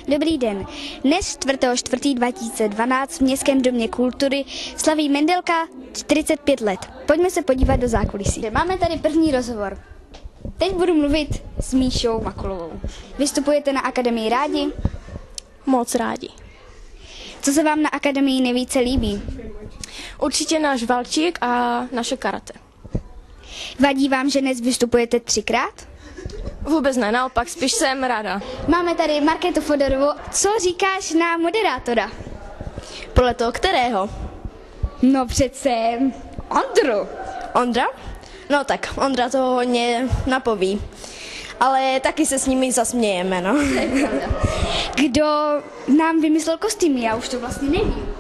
Dobrý den. Dnes 4.4.2012 v Městském domě kultury slaví Mendelka 45 let. Pojďme se podívat do zákulisí. Máme tady první rozhovor. Teď budu mluvit s Míšou Makulovou. Vystupujete na akademii rádi? Moc rádi. Co se vám na akademii nejvíce líbí? Určitě náš valčík a naše karate. Vadí vám, že dnes vystupujete 3krát? Vůbec ne, naopak, spíš jsem ráda. Máme tady Markétu Fodorovou. Co říkáš na moderátora? Podle toho kterého? No přece Ondru. Ondra? No tak, Ondra to hodně napoví. Ale taky se s nimi zasmějeme, no. Kdo nám vymyslel kostýmy? Já už to vlastně nevím.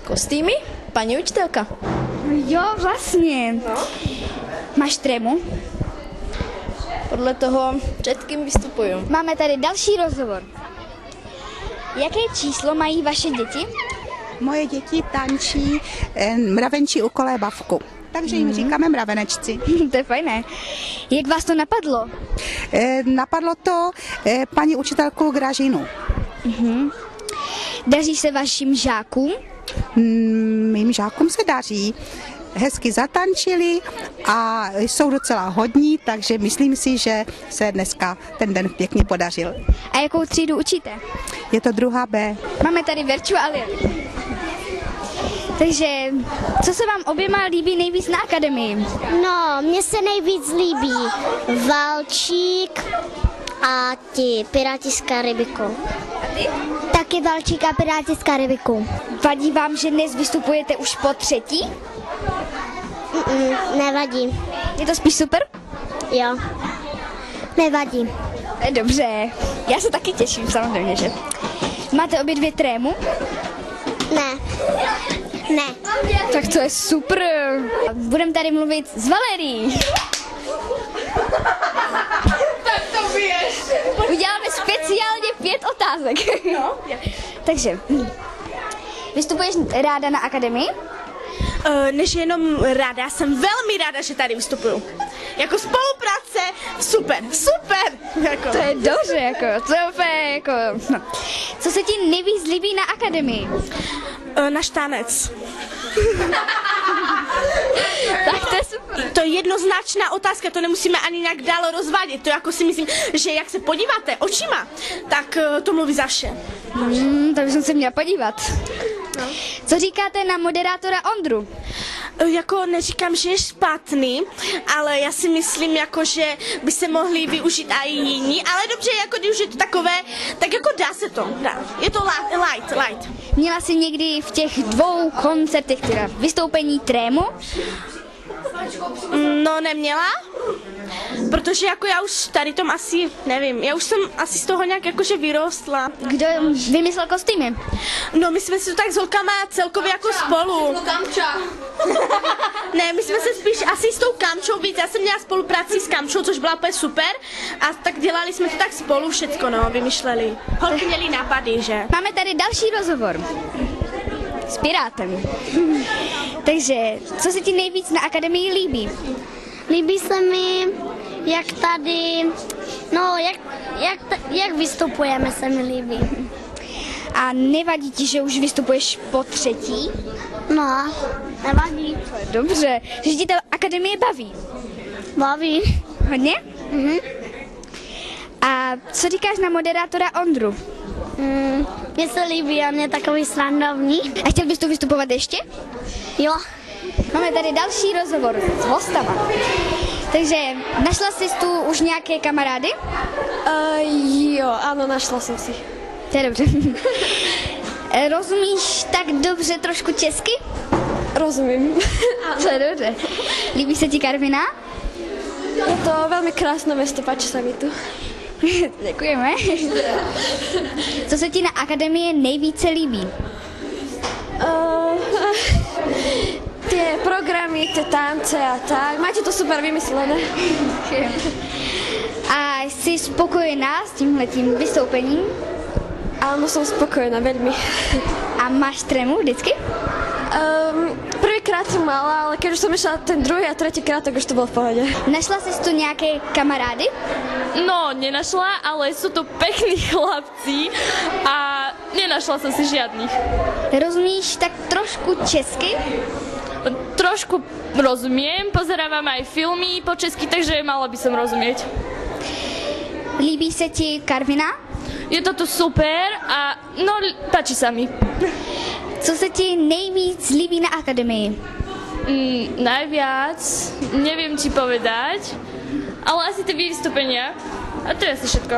Kostýmy? Paní učitelka. Jo, vlastně. No. Máš trému? Podle toho, před kým vystupuju. Máme tady další rozhovor. Jaké číslo mají vaše děti? Moje děti tančí mravenčí u kolébavku, takže jim říkáme mravenečci. To je fajné. Jak vás to napadlo? Napadlo to paní učitelku Gražinu. Daří se vašim žákům? Mým žákům se daří. Hezky zatančili a jsou docela hodní, takže myslím si, že se dneska ten den pěkně podařil. A jakou třídu učíte? Je to 2. B. Máme tady Verču a Lian. Takže, co se vám oběma líbí nejvíc na akademii? No, mně se nejvíc líbí Valčík a ti Piráti z Karibiku. A ty? Taky Valčík a Piráti z Karibiku. Vadí vám, že dnes vystupujete už po 3? Nevadí. Je to spíš super? Jo. Nevadí. Dobře, já se taky těším, samozřejmě, že? Máte obě 2 trému? Ne. Ne. Tak to je super. Budeme tady mluvit s Valerií. Tak to běž. Uděláme speciálně 5 otázek. No. Takže, vystupuješ ráda na akademii? Než jenom ráda, já jsem velmi ráda, že tady vystupuju. Jako spolupráce, super. Jako. To je dobře, jako, to je úplně, jako, no. Co se ti nejvíc líbí na akademii? Náš tanec. Tak to je super. To je jednoznačná otázka, to nemusíme ani nějak dál rozvádět. To jako si myslím, že jak se podíváte očima, tak to mluví za vše. To bych se měla podívat. No. Co říkáte na moderátora Ondru? Jako neříkám, že je špatný, ale já si myslím, jako, že by se mohli využít i jiní, ale dobře, jako když je to takové, tak jako dá se to, dá. Je to light. Měla jsi někdy v těch 2 koncertech, teda vystoupení trému? No neměla, protože jako já už tady tom asi, nevím, já už jsem asi z toho nějak jakože vyrostla. Kdo vymyslel kostýmy? No my jsme si to tak s holkama celkově jako spolu. Kamča. Ne, my jsme se spíš asi s tou Kamčou víc, já jsem měla spolupráci s Kamčou, což byla úplně super a tak dělali jsme to tak spolu všecko, no, vymýšleli. Holky měly nápady, že? Máme tady další rozhovor s Pirátem. Takže, co se ti nejvíc na akademii líbí? Líbí se mi, jak tady, no, jak vystupujeme, se mi líbí. A nevadí ti, že už vystupuješ po 3? No, nevadí. Dobře, že ti ta akademie baví. Baví. Hodně? A co říkáš na moderátora Ondru? Mně se líbí, on je takový srandovní. A chtěl bys tu vystupovat ještě? Jo. Máme tady další rozhovor s hostama. Takže našla jsi tu už nějaké kamarády? Jo, ano, našla jsem si. To je dobře. Rozumíš tak dobře trošku česky? Rozumím. To je dobře. Líbí se ti Karviná? Je to velmi krásné město, páči se mi tu. Děkujeme. Co se ti na akademii nejvíce líbí? Ty programy, ty tance a tak. Máte to super vymyslené. A jsi spokojená s tímhletím vystoupením? Áno, som spokojná, veľmi. A máš trému vždycky? Prvýkrát prvýkrát som mala, ale keď už som išla ten druhý a tretíkrát, tak už to bolo v pohode. Našla jsi tu nějaké kamarády? No, nenašla, ale sú to pekní chlapci a nenašla som si žiadnych. Rozumíš tak trošku česky? Trošku rozumiem, pozerávam aj filmy po česky, takže mala by som rozumieť. Líbí se ti Karviná? Je to tu super a no, páči sa mi. Co se ti nejvíc líbí na akademii? Najviac, neviem ti povedať, ale asi tie vystúpenia. A to je asi všetko.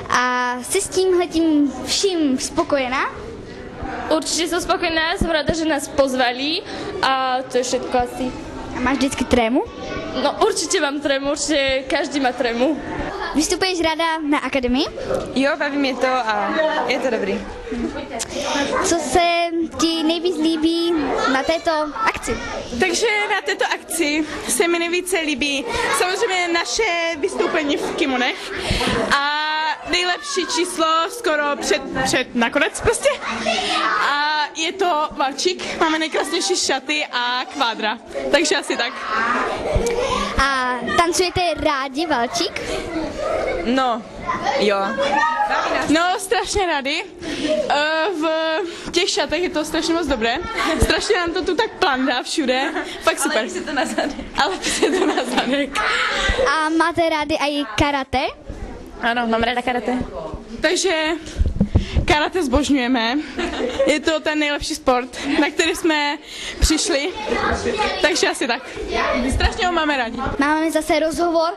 A jsi s tímhletím vším spokojená? Určite som spokojná, som rada, že nás pozvali a to je všetko asi. A máš vždycky trému? No určite mám trému, určite každý má trému. Vystupuješ ráda na akademii? Jo, baví mě to a je to dobrý. Co se ti nejvíc líbí na této akci? Takže na této akci se mi nejvíce líbí samozřejmě naše vystoupení v kimonech a nejlepší číslo skoro před nakonec prostě. A je to valčík, máme nejkrásnější šaty a kvádra, takže asi tak. A tancujete rádi valčík? No, jo. No, strašně rádi. V těch šatech je to strašně moc dobré. Strašně nám to tu tak plandá všude. Fakt super. Ale to na zadek. Ale je to na zadek. A máte rádi i karate? Ano, mám ráda karate. Takže karate zbožňujeme. Je to ten nejlepší sport, na který jsme přišli. Takže asi tak. Strašně ho máme rádi. Máme zase rozhovor,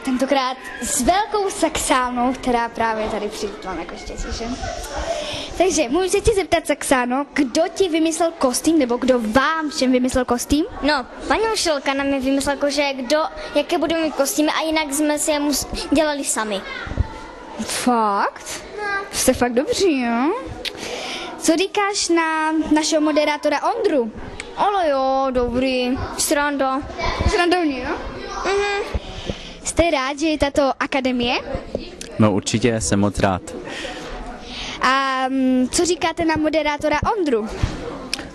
tentokrát s velkou Saxánou, která právě tady přijela na Koštěci, že? Takže můžu se ti zeptat, Saxáno, kdo ti vymyslel kostým, nebo kdo vám všem vymyslel kostým? No, paní učitelka nám je vymyslela, že jaké budeme mít kostýmy a jinak jsme si je dělali sami. Fakt? Jste fakt dobří, jo? Co říkáš na našeho moderátora Ondru? Ale jo, dobrý, sranda. Srandovní, jo? Jste rád, že je tato akademie? No určitě, jsem moc rád. A co říkáte na moderátora Ondru?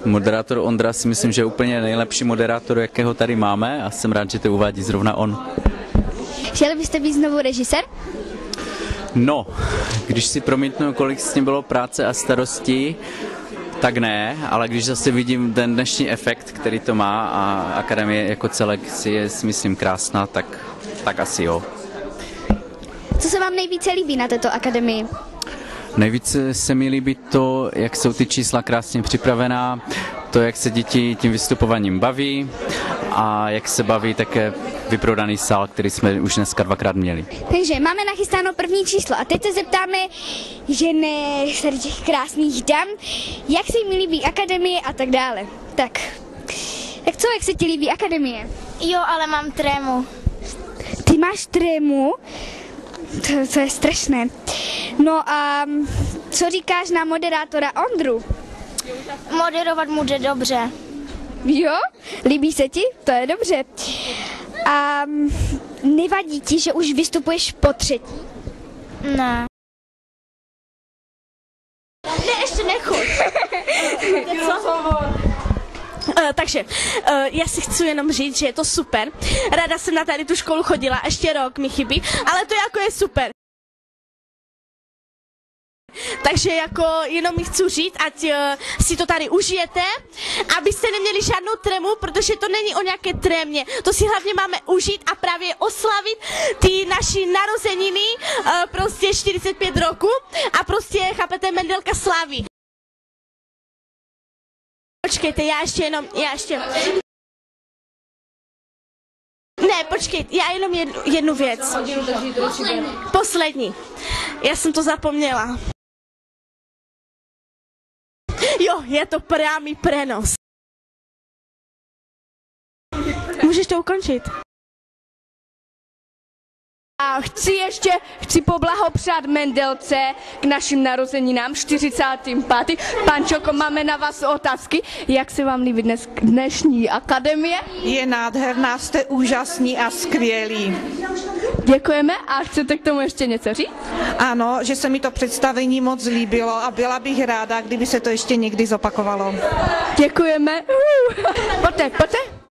Moderátor Ondra si myslím, že je úplně nejlepší moderátor, jakého tady máme a jsem rád, že to uvádí zrovna on. Chtěli byste být znovu režisér? No, když si promítnu, kolik s ním bylo práce a starostí, tak ne, ale když zase vidím ten dnešní efekt, který to má a akademie jako celek si je, myslím, krásná, tak asi jo. Co se vám nejvíce líbí na této akademii? Nejvíce se mi líbí to, jak jsou ty čísla krásně připravená, to, jak se děti tím vystupováním baví a jak se baví také vyprodaný sál, který jsme už dneska 2krát měli. Takže máme nachystáno první číslo a teď se zeptáme ženy z těch krásných dam, jak se jim líbí akademie a tak dále. Tak co, jak se ti líbí akademie? Jo, ale mám trému. Ty máš trému? To je strašné. No a co říkáš na moderátora Ondru? Moderovat může dobře. Jo? Líbí se ti? To je dobře. A nevadí ti, že už vystupuješ po třetí? Ne. Ne, ještě nechoď. Takže já si chci jenom říct, že je to super. Ráda jsem na tady tu školu chodila, ještě rok mi chybí, ale to jako je super. Takže jako jenom mi chci říct, ať si to tady užijete, abyste neměli žádnou trému, protože to není o nějaké trémě. To si hlavně máme užít a právě oslavit ty naši narozeniny, prostě 45 roku a prostě, chápete, Mendelka slaví. Počkejte, já ještě... Ne, počkejte, já jenom jednu věc. Poslední. Já jsem to zapomněla. Jo, je to priamy prenos. Můžeš to ukončit? A chci poblahopřát Mendelce k našim narozeninám 45. Pan Čoko, máme na vás otázky. Jak se vám líbí dnešní akademie? Je nádherná, jste úžasní a skvělí. Děkujeme a chcete k tomu ještě něco říct? Ano, že se mi to představení moc líbilo a byla bych ráda, kdyby se to ještě někdy zopakovalo. Děkujeme. Pojďte.